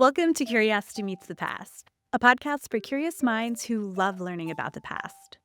Welcome to Curiosity Meets the Past, a podcast for curious minds who love learning about the past.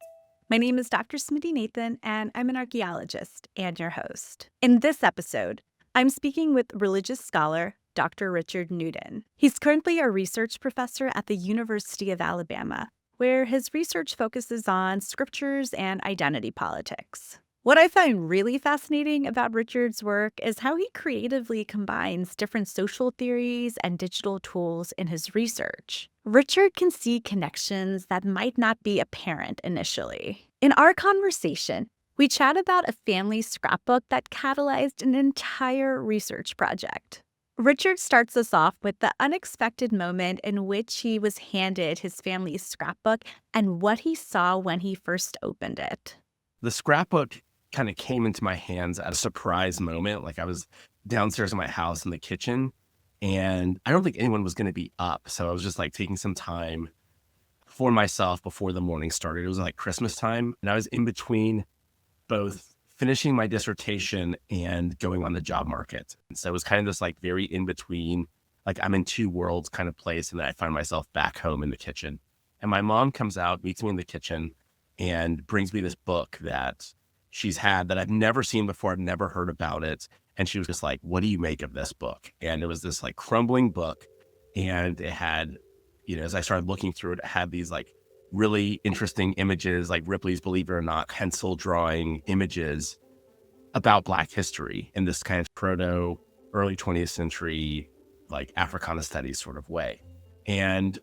My name is Dr. Smiti Nathan, and I'm an archaeologist and your host. In this episode, I'm speaking with religious scholar Dr. Richard Newton. He's currently a research professor at the University of Alabama, where his research focuses on scriptures and identity politics. What I find really fascinating about Richard's work is how he creatively combines different social theories and digital tools in his research. Richard can see connections that might not be apparent initially. In our conversation, we chat about a family scrapbook that catalyzed an entire research project. Richard starts us off with the unexpected moment in which he was handed his family's scrapbook and what he saw when he first opened it. The scrapbook kind of came into my hands at a surprise moment. Like I was downstairs in my house in the kitchen, and I don't think anyone was going to be up. So I was just like taking some time for myself before the morning started. It was like Christmas time, and I was in between both finishing my dissertation and going on the job market. And so it was kind of this like very in between, like I'm in two worlds kind of place. And then I find myself back home in the kitchen. And my mom comes out, meets me in the kitchen, and brings me this book that she's had that I've never seen before. I've never heard about it. And she was just like, what do you make of this book? And it was this like crumbling book. And it had, as I started looking through it, it had these like really interesting images, like Ripley's Believe It or Not pencil drawing images about Black history in this kind of proto early 20th century, like Africana studies sort of way. And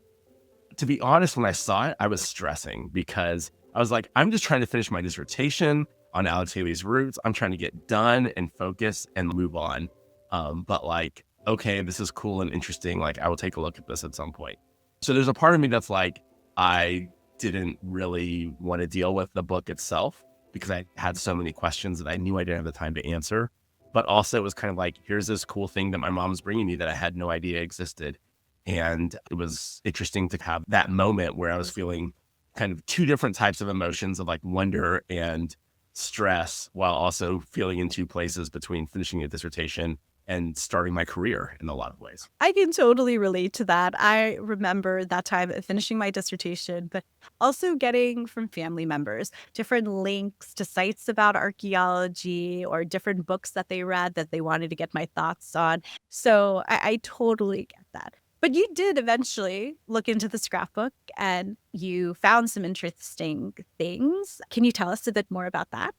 to be honest, when I saw it, I was stressing because I was like, I'm just trying to finish my dissertation on Alex Haley's roots. I'm trying to get done and focus and move on. But like, okay, this is cool and interesting. Like I will take a look at this at some point. So there's a part of me that's like, I didn't really want to deal with the book itself because I had so many questions that I knew I didn't have the time to answer. But also it was kind of like, here's this cool thing that my mom's bringing me that I had no idea existed. And it was interesting to have that moment where I was feeling kind of two different types of emotions of like wonder and stress, while also feeling in two places between finishing a dissertation and starting my career in a lot of ways. I can totally relate to that. I remember that time of finishing my dissertation, but also getting from family members different links to sites about archaeology or different books that they read that they wanted to get my thoughts on. So I totally get that. But you did eventually look into the scrapbook and you found some interesting things. Can you tell us a bit more about that?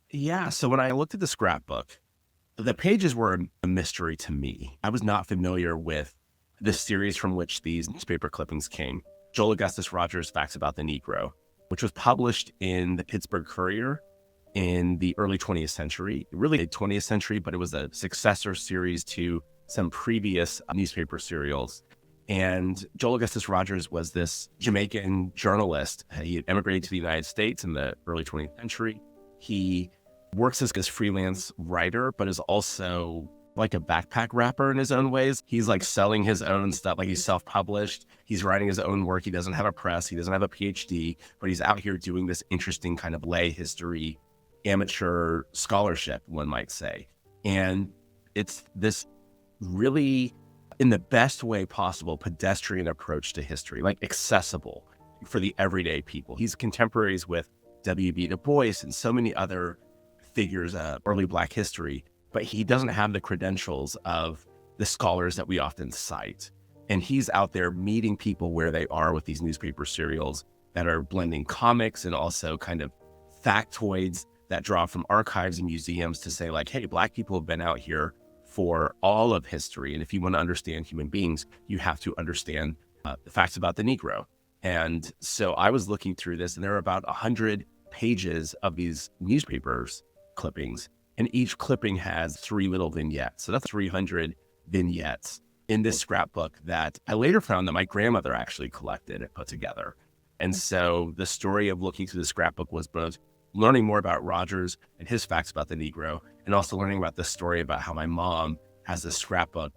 Yeah. So when I looked at the scrapbook, the pages were a mystery to me. I was not familiar with the series from which these newspaper clippings came. Joel Augustus Rogers' Facts About the Negro, which was published in the Pittsburgh Courier in the early 20th century, really the 20th century, but it was a successor series to some previous newspaper serials. And Joel Augustus Rogers was this Jamaican journalist. He had emigrated to the United States in the early 20th century. He works as a freelance writer, but is also like a backpack rapper in his own ways. He's like selling his own stuff, like he's self-published. He's writing his own work. He doesn't have a press. He doesn't have a PhD, but he's out here doing this interesting kind of lay history, amateur scholarship, one might say. And it's this really, in the best way possible, pedestrian approach to history, like accessible for the everyday people. He's contemporaries with W.B. Du Bois and so many other figures of early Black history, but he doesn't have the credentials of the scholars that we often cite. And he's out there meeting people where they are with these newspaper serials that are blending comics and also kind of factoids that draw from archives and museums to say like, hey, Black people have been out here for all of history. And if you want to understand human beings, you have to understand the facts about the Negro. And so I was looking through this, and there are about 100 pages of these newspapers clippings, and each clipping has 3 little vignettes. So that's 300 vignettes in this scrapbook that I later found that my grandmother actually collected and put together. And so the story of looking through the scrapbook was both learning more about Rogers and his facts about the Negro, and also learning about the story about how my mom has this scrapbook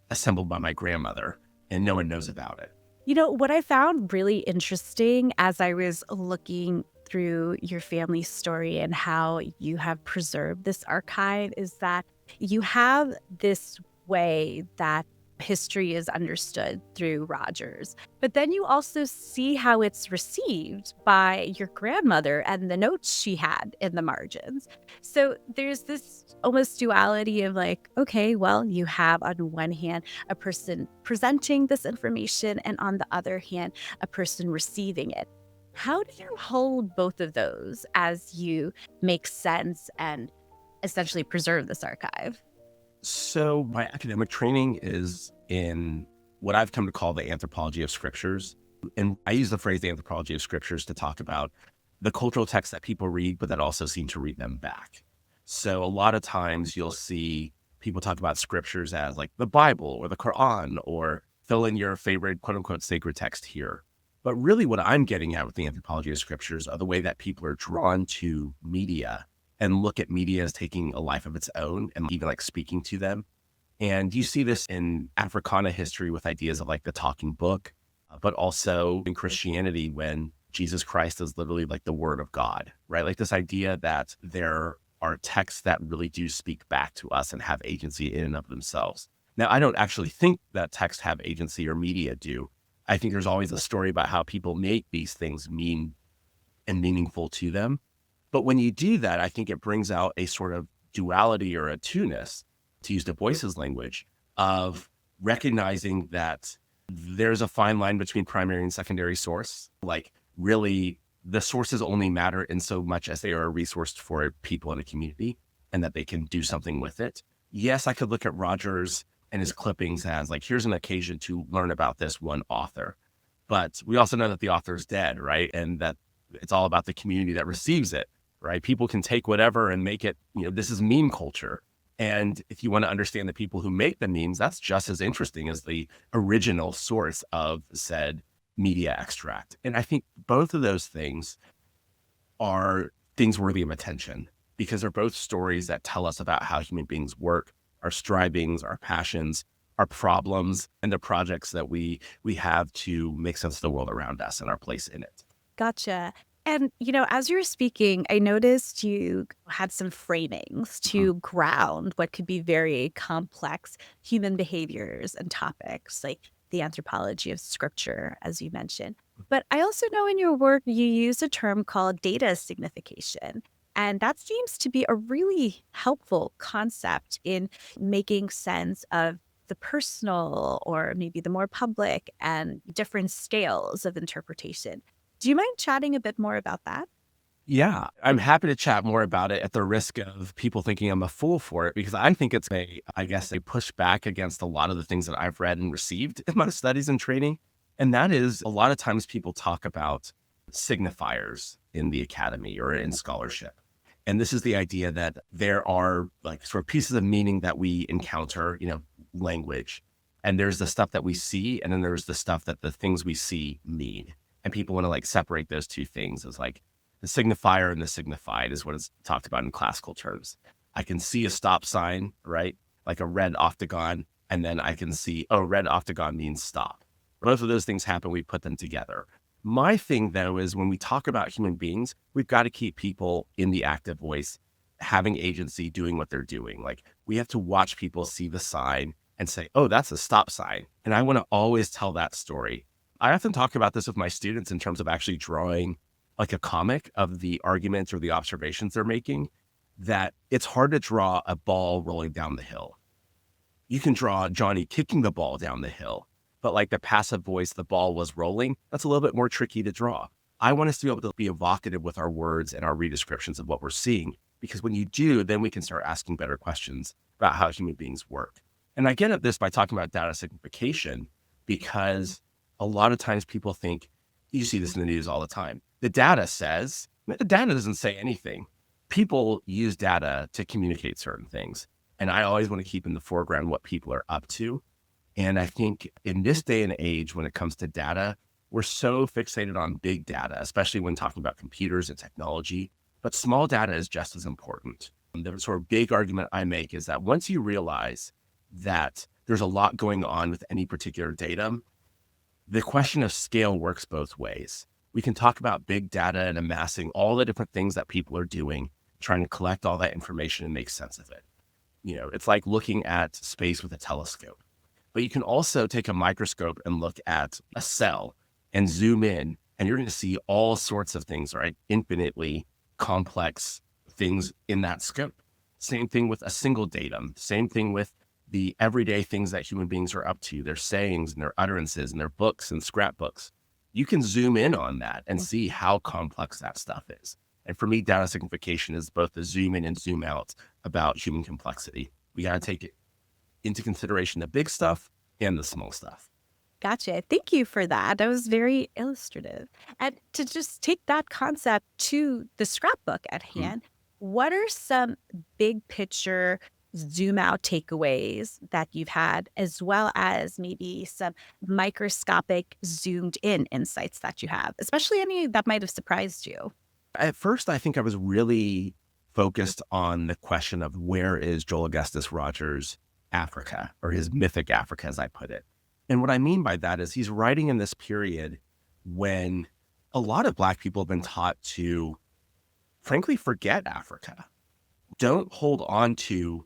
assembled by my grandmother, and no one knows about it. You know, what I found really interesting as I was looking through your family's story and how you have preserved this archive is that you have this way that history is understood through Rogers. But then you also see how it's received by your grandmother and the notes she had in the margins. So there's this almost duality of like, okay, well, you have on one hand a person presenting this information, and on the other hand, a person receiving it. How do you hold both of those as you make sense and essentially preserve this archive? So my academic training is in what I've come to call the Anthropology of Scriptures. And I use the phrase the Anthropology of Scriptures to talk about the cultural texts that people read, but that also seem to read them back. So a lot of times you'll see people talk about scriptures as like the Bible or the Quran, or fill in your favorite quote unquote sacred text here. But really what I'm getting at with the Anthropology of Scriptures are the way that people are drawn to media and look at media as taking a life of its own and even like speaking to them. And you see this in Africana history with ideas of like the talking book, but also in Christianity when Jesus Christ is literally like the word of God, right? Like this idea that there are texts that really do speak back to us and have agency in and of themselves. Now, I don't actually think that texts have agency or media do. I think there's always a story about how people make these things mean and meaningful to them. But when you do that, I think it brings out a sort of duality or a two-ness, to use Du Bois's language, of recognizing that there's a fine line between primary and secondary source. Like really, the sources only matter in so much as they are a resource for people in a community and that they can do something with it. Yes, I could look at Rogers and his clippings as like, here's an occasion to learn about this one author. But we also know that the author is dead, right? And that it's all about the community that receives it, right? People can take whatever and make it, this is meme culture. And if you want to understand the people who make the memes, that's just as interesting as the original source of said media extract. And I think both of those things are things worthy of attention because they're both stories that tell us about how human beings work, our strivings, our passions, our problems, and the projects that we have to make sense of the world around us and our place in it. Gotcha. And, as you were speaking, I noticed you had some framings to ground what could be very complex human behaviors and topics, like the anthropology of scripture, as you mentioned. But I also know in your work, you use a term called data signification. And that seems to be a really helpful concept in making sense of the personal or maybe the more public and different scales of interpretation. Do you mind chatting a bit more about that? Yeah, I'm happy to chat more about it at the risk of people thinking I'm a fool for it, because I think it's I guess, a pushback against a lot of the things that I've read and received in my studies and training. And that is a lot of times people talk about signifiers in the academy or in scholarship. And this is the idea that there are like sort of pieces of meaning that we encounter, language. And there's the stuff that we see, and then there's the stuff that the things we see mean. And people want to like separate those two things as like the signifier and the signified is what is talked about in classical terms. I can see a stop sign, right? Like a red octagon. And then I can see, oh, red octagon means stop. Both of those things happen. We put them together. My thing, though, is when we talk about human beings, we've got to keep people in the active voice, having agency, doing what they're doing. Like we have to watch people see the sign and say, oh, that's a stop sign. And I want to always tell that story. I often talk about this with my students in terms of actually drawing like a comic of the arguments or the observations they're making, that it's hard to draw a ball rolling down the hill. You can draw Johnny kicking the ball down the hill, but like the passive voice, the ball was rolling, that's a little bit more tricky to draw. I want us to be able to be evocative with our words and our redescriptions of what we're seeing, because when you do, then we can start asking better questions about how human beings work. And I get at this by talking about data signification, because a lot of times people think, you see this in the news all the time, the data doesn't say anything. People use data to communicate certain things. And I always want to keep in the foreground what people are up to. And I think in this day and age, when it comes to data, we're so fixated on big data, especially when talking about computers and technology, but small data is just as important. The sort of big argument I make is that once you realize that there's a lot going on with any particular datum, the question of scale works both ways. We can talk about big data and amassing all the different things that people are doing, trying to collect all that information and make sense of it. It's like looking at space with a telescope. But you can also take a microscope and look at a cell and zoom in, and you're going to see all sorts of things, right? Infinitely complex things in that scope. Same thing with a single datum. Same thing with the everyday things that human beings are up to, their sayings and their utterances and their books and scrapbooks. You can zoom in on that and see how complex that stuff is. And for me, data signification is both the zoom in and zoom out about human complexity. We got to take it into consideration, the big stuff and the small stuff. Gotcha. Thank you for that. That was very illustrative. And to just take that concept to the scrapbook at Hmm. hand, what are some big picture zoom out takeaways that you've had, as well as maybe some microscopic zoomed in insights that you have, especially any that might have surprised you? At first, I think I was really focused on the question of where is Joel Augustus Rogers' Africa, or his mythic Africa, as I put it. And what I mean by that is he's writing in this period when a lot of Black people have been taught to, frankly, forget Africa. Don't hold on to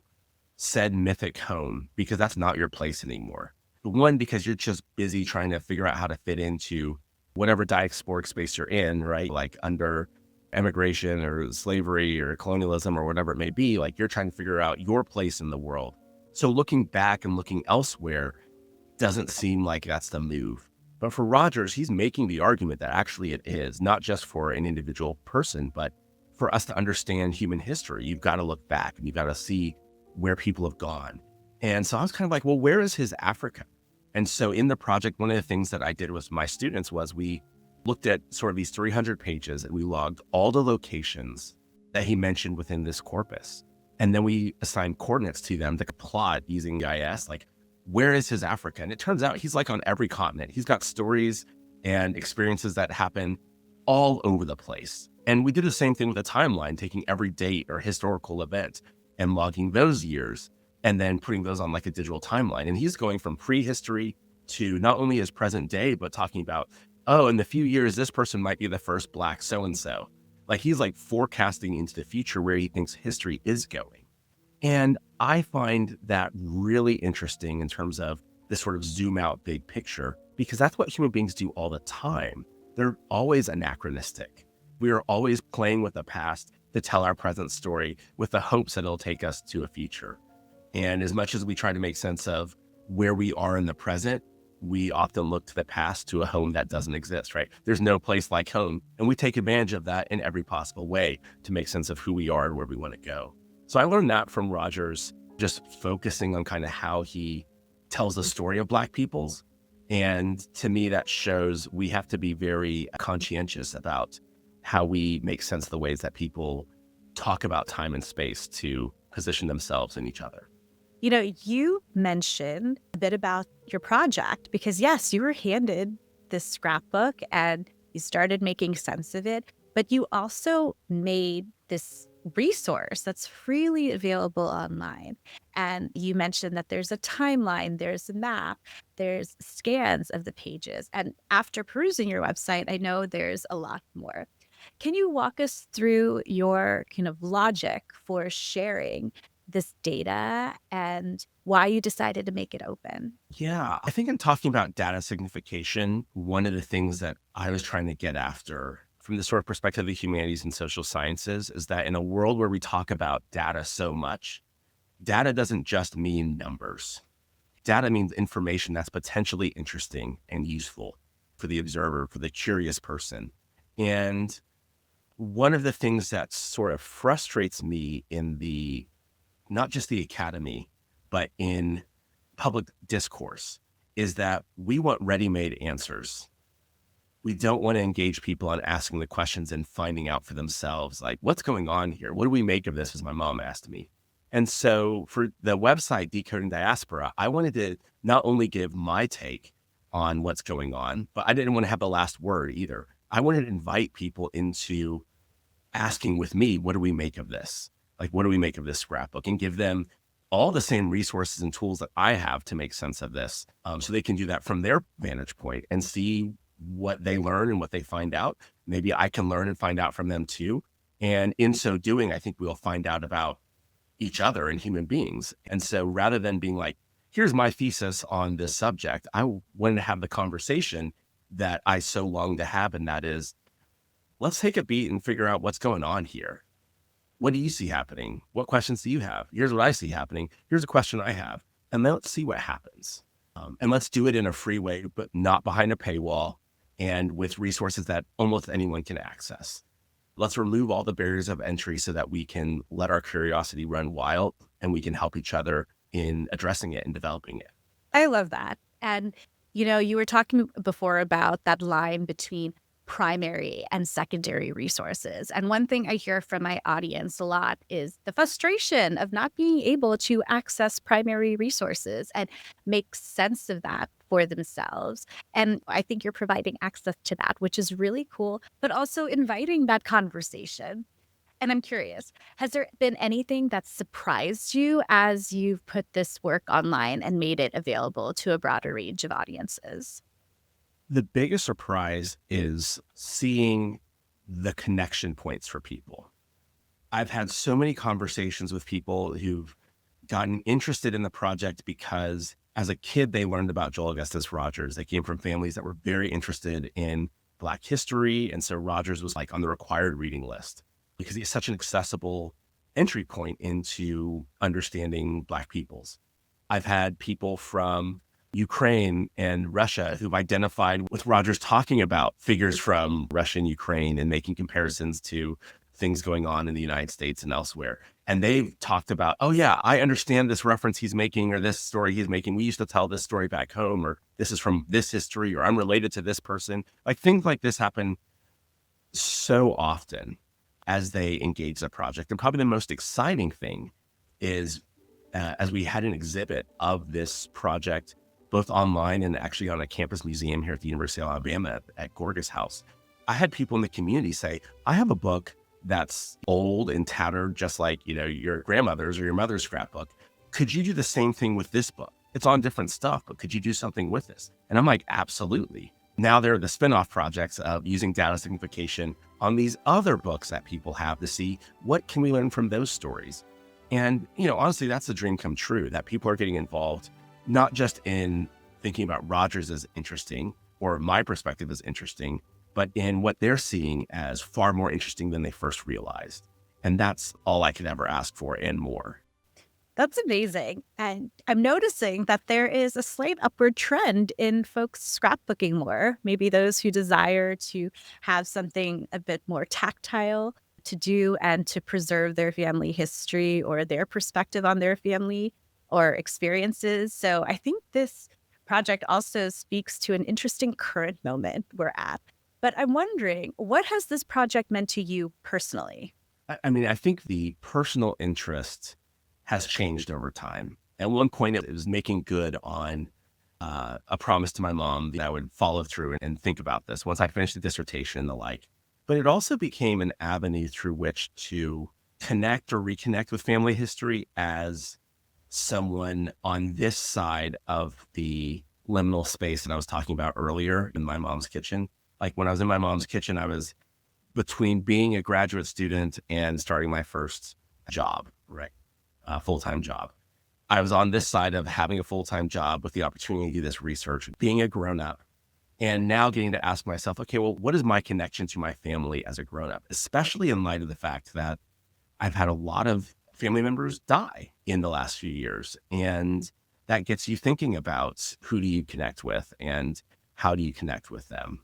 said mythic home because that's not your place anymore. One, because you're just busy trying to figure out how to fit into whatever diasporic space you're in, right? Like under immigration or slavery or colonialism or whatever it may be, like you're trying to figure out your place in the world. So looking back and looking elsewhere doesn't seem like that's the move. But for Rogers, he's making the argument that actually it is, not just for an individual person, but for us to understand human history. You've got to look back and you've got to see where people have gone. And so I was kind of like, well, where is his Africa? And so in the project, one of the things that I did with my students was we looked at sort of these 300 pages and we logged all the locations that he mentioned within this corpus. And then we assigned coordinates to them to plot using GIS, like, where is his Africa? And it turns out he's like on every continent. He's got stories and experiences that happen all over the place. And we did the same thing with a timeline, taking every date or historical event and logging those years and then putting those on like a digital timeline. And he's going from prehistory to not only his present day, but talking about, oh, in a few years, this person might be the first Black so-and-so. Like he's like forecasting into the future where he thinks history is going. And I find that really interesting in terms of this sort of zoom out big picture, because that's what human beings do all the time. They're always anachronistic. We are always playing with the past to tell our present story with the hopes that it'll take us to a future. And as much as we try to make sense of where we are in the present, we often look to the past, to a home that doesn't exist, right? There's no place like home. And we take advantage of that in every possible way to make sense of who we are and where we want to go. So I learned that from Rogers, just focusing on kind of how he tells the story of Black peoples. And to me, that shows we have to be very conscientious about how we make sense of the ways that people talk about time and space to position themselves and each other. You know, you mentioned a bit about your project because, yes, you were handed this scrapbook and you started making sense of it, but you also made this resource that's freely available online. And you mentioned that there's a timeline, there's a map, there's scans of the pages. And after perusing your website, I know there's a lot more. Can you walk us through your kind of logic for sharing this data and why you decided to make it open? Yeah, I think in talking about data signification, one of the things that I was trying to get after from the sort of perspective of the humanities and social sciences is that in a world where we talk about data so much, data doesn't just mean numbers. Data means information that's potentially interesting and useful for the observer, for the curious person. And one of the things that sort of frustrates me in the, not just the academy, but in public discourse is that we want ready-made answers. We don't want to engage people on asking the questions and finding out for themselves, like, what's going on here? What do we make of this? As my mom asked me. And so for the website, Decoding Diaspora, I wanted to not only give my take on what's going on, but I didn't want to have the last word either. I wanted to invite people into asking with me, what do we make of this? Like, what do we make of this scrapbook? And give them all the same resources and tools that I have to make sense of this. So they can do that from their vantage point and see what they learn and what they find out. Maybe I can learn and find out from them too. And in so doing, I think we'll find out about each other and human beings. And so rather than being like, here's my thesis on this subject. I wanted to have the conversation that I so long to have, and that is, let's take a beat and figure out what's going on here. What do you see happening? What questions do you have? Here's what I see happening. Here's a question I have. And then let's see what happens. And let's do it in a free way, but not behind a paywall and with resources that almost anyone can access. Let's remove all the barriers of entry so that we can let our curiosity run wild and we can help each other in addressing it and developing it. I love that. And, you were talking before about that line between primary and secondary resources. And one thing I hear from my audience a lot is the frustration of not being able to access primary resources and make sense of that for themselves. And I think you're providing access to that, which is really cool, but also inviting that conversation. And I'm curious, has there been anything that surprised you as you've put this work online and made it available to a broader range of audiences? The biggest surprise is seeing the connection points for people. I've had so many conversations with people who've gotten interested in the project because as a kid, they learned about Joel Augustus Rogers. They came from families that were very interested in Black history. And so Rogers was like on the required reading list because he's such an accessible entry point into understanding Black peoples. I've had people from Ukraine and Russia who've identified with Rogers talking about figures from Russia and Ukraine and making comparisons to things going on in the United States and elsewhere. And they've talked about, oh yeah, I understand this reference he's making or this story he's making. We used to tell this story back home, or this is from this history, or I'm related to this person. Like things like this happen so often as they engage the project. And probably the most exciting thing is as we had an exhibit of this project both online and actually on a campus museum here at the University of Alabama at Gorgas House, I had people in the community say, I have a book that's old and tattered, just like, your grandmother's or your mother's scrapbook. Could you do the same thing with this book? It's on different stuff, but could you do something with this? And I'm like, absolutely. Now there are the spin-off projects of using data signification on these other books that people have to see what can we learn from those stories. And, honestly, that's a dream come true, that people are getting involved not just in thinking about Rogers as interesting or my perspective as interesting, but in what they're seeing as far more interesting than they first realized. And that's all I could ever ask for and more. That's amazing. And I'm noticing that there is a slight upward trend in folks scrapbooking more, maybe those who desire to have something a bit more tactile to do and to preserve their family history or their perspective on their family or experiences. So I think this project also speaks to an interesting current moment we're at. But I'm wondering, what has this project meant to you personally? I think the personal interest has changed over time. At one point, it was making good on a promise to my mom that I would follow through and think about this once I finished the dissertation and the like. But it also became an avenue through which to connect or reconnect with family history as someone on this side of the liminal space that I was talking about earlier in my mom's kitchen. Like when I was in my mom's kitchen, I was between being a graduate student and starting my first job, right? Full-time job. I was on this side of having a full-time job with the opportunity to do this research, being a grown-up, and now getting to ask myself, okay, well, what is my connection to my family as a grown-up, especially in light of the fact that I've had a lot of family members die in the last few years. And that gets you thinking about who do you connect with and how do you connect with them?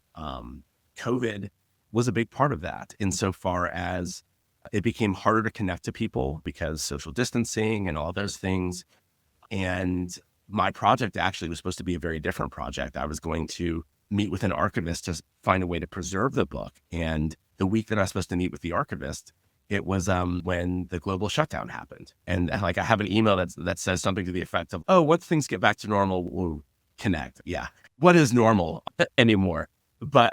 COVID was a big part of that insofar as it became harder to connect to people because social distancing and all those things. And my project actually was supposed to be a very different project. I was going to meet with an archivist to find a way to preserve the book. And the week that I was supposed to meet with the archivist, it was when the global shutdown happened. And like I have an email that says something to the effect of, oh, once things get back to normal, we'll connect. Yeah. What is normal anymore? But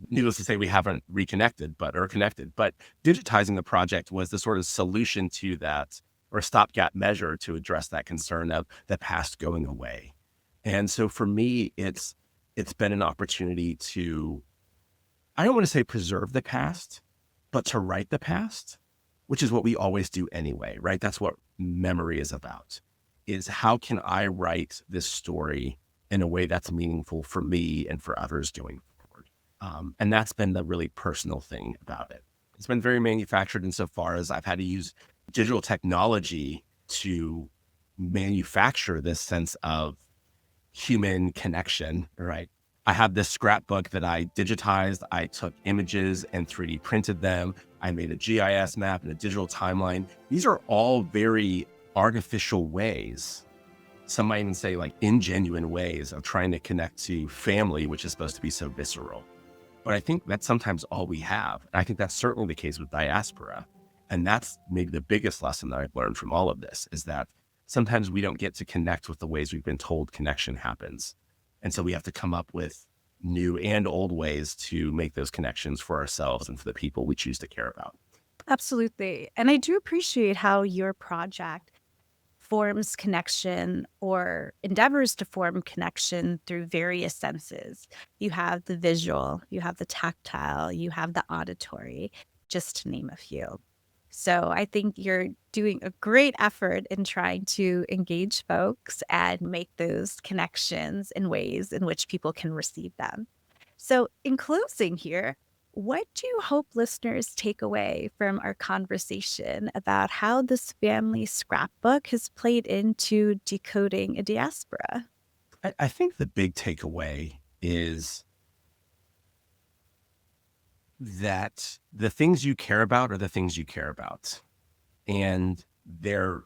needless to say, we haven't reconnected or connected. But digitizing the project was the sort of solution to that, or stopgap measure to address that concern of the past going away. And so for me, it's been an opportunity to, I don't want to say preserve the past, but to write the past, which is what we always do anyway, right? That's what memory is about. is how can I write this story in a way that's meaningful for me and for others going forward? And that's been the really personal thing about it. It's been very manufactured insofar as I've had to use digital technology to manufacture this sense of human connection, right? I have this scrapbook that I digitized. I took images and 3D printed them. I made a GIS map and a digital timeline. These are all very artificial ways, some might even say like ingenuine ways of trying to connect to family, which is supposed to be so visceral. But I think that's sometimes all we have. And I think that's certainly the case with Diaspora. And that's maybe the biggest lesson that I've learned from all of this is that sometimes we don't get to connect with the ways we've been told connection happens. And so we have to come up with new and old ways to make those connections for ourselves and for the people we choose to care about. Absolutely. And I do appreciate how your project forms connection or endeavors to form connection through various senses. You have the visual, you have the tactile, you have the auditory, just to name a few. So I think you're doing a great effort in trying to engage folks and make those connections in ways in which people can receive them. So in closing here, what do you hope listeners take away from our conversation about how this family scrapbook has played into decoding a diaspora? I think the big takeaway is that the things you care about are the things you care about. And their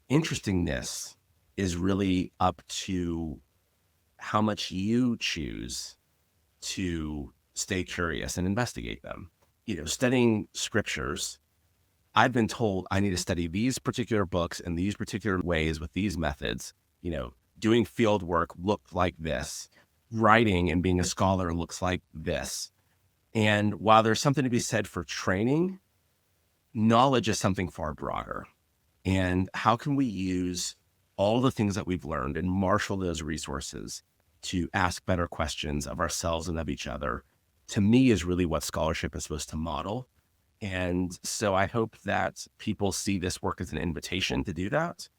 interestingness is really up to how much you choose to stay curious and investigate them. Studying scriptures, I've been told I need to study these particular books in these particular ways with these methods. Doing field work looked like this. Writing and being a scholar looks like this. And while there's something to be said for training, knowledge is something far broader. And how can we use all the things that we've learned and marshal those resources to ask better questions of ourselves and of each other, to me, is really what scholarship is supposed to model. And so I hope that people see this work as an invitation to do that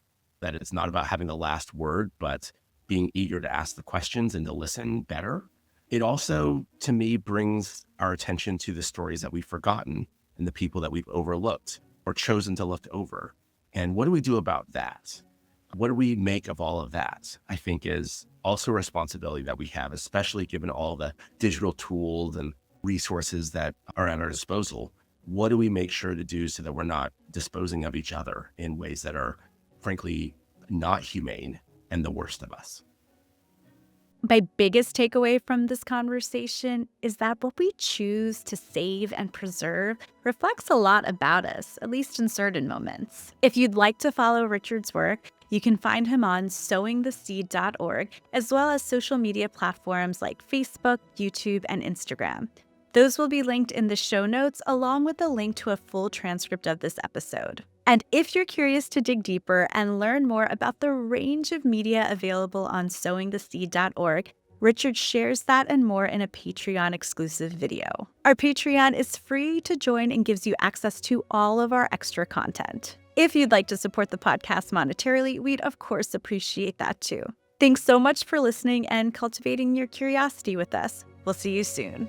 it's not about having the last word, but being eager to ask the questions and to listen better. It also, to me, brings our attention to the stories that we've forgotten and the people that we've overlooked or chosen to look over. And what do we do about that? What do we make of all of that? I think is also a responsibility that we have, especially given all the digital tools and resources that are at our disposal. What do we make sure to do so that we're not disposing of each other in ways that are, frankly, not humane and the worst of us? My biggest takeaway from this conversation is that what we choose to save and preserve reflects a lot about us, at least in certain moments. If you'd like to follow Richard's work, you can find him on sowingtheseed.org, as well as social media platforms like Facebook, YouTube, and Instagram. Those will be linked in the show notes, along with a link to a full transcript of this episode. And if you're curious to dig deeper and learn more about the range of media available on sowingtheseed.org, Richard shares that and more in a Patreon exclusive video. Our Patreon is free to join and gives you access to all of our extra content. If you'd like to support the podcast monetarily, we'd of course appreciate that too. Thanks so much for listening and cultivating your curiosity with us. We'll see you soon.